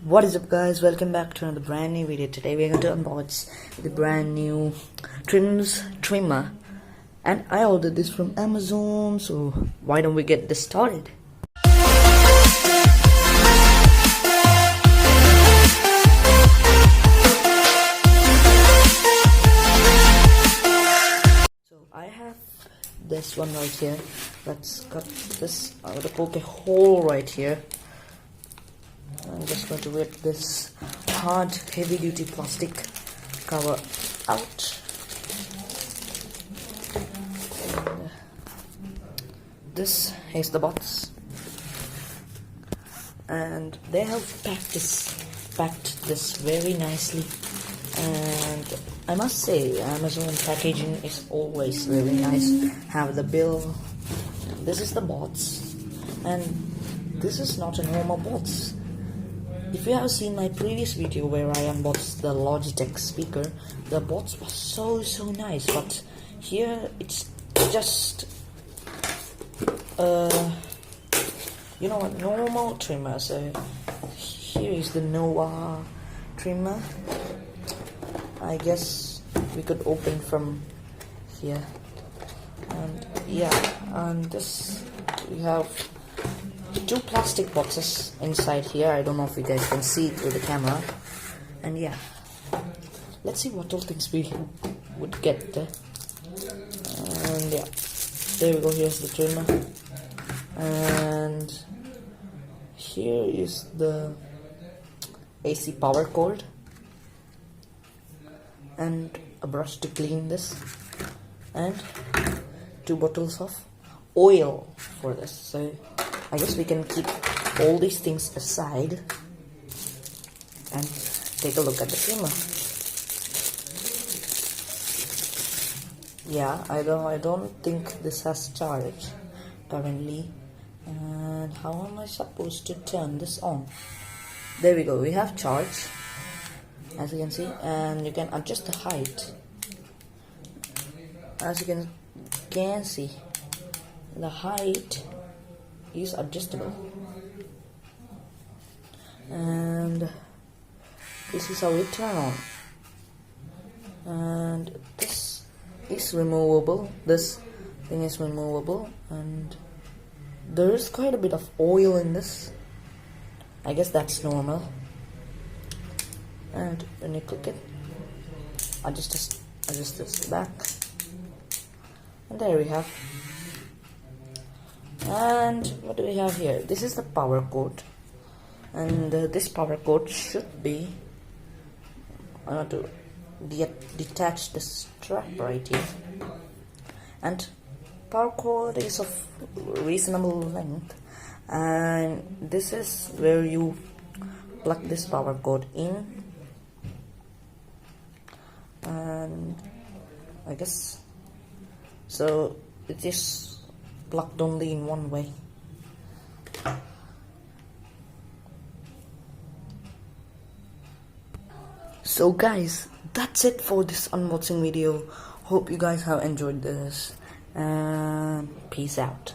What is up, guys? Welcome back to another brand new video. Today we are going to unbox the brand new trimmer, and I ordered this from Amazon, so why don't we get this started. So I have this one right here. Let's cut this. I'm going to poke a hole right here. I'm just going to rip this hard, heavy-duty plastic cover out. And this is the box, and they have packed this very nicely. And I must say, Amazon packaging is always very nice. Have the bill. This is the box, and this is not a normal box. If you have seen my previous video where I unboxed the Logitech speaker, the box was so nice, but here it's just a normal trimmer. So here is the Nova trimmer. I guess we could open from here, and and this we have two plastic boxes inside here. I don't know if you guys can see it through the camera. And yeah, let's see what all things we would get. And yeah, there we go. Here's the trimmer, and here is the AC power cord, and a brush to clean this, and 2 bottles of oil for this. So I guess we can keep all these things aside and take a look at the trimmer. Yeah, I don't think this has charge currently. And how am I supposed to turn this on? There we go. We have charge, as you can see, and you can adjust the height. As you can see, the height is adjustable, and this is how we turn on. And this is removable. This thing is removable, and there is quite a bit of oil in this. I guess that's normal. And when you click it, adjust this back, and there we have. And what do we have here? This is the power cord, and this power cord should be, I want to detach the strap right here. And power cord is of reasonable length, and this is where you plug this power cord in, and I guess so it is plugged only in one way. So guys, that's it for this unboxing video. Hope you guys have enjoyed this, and peace out.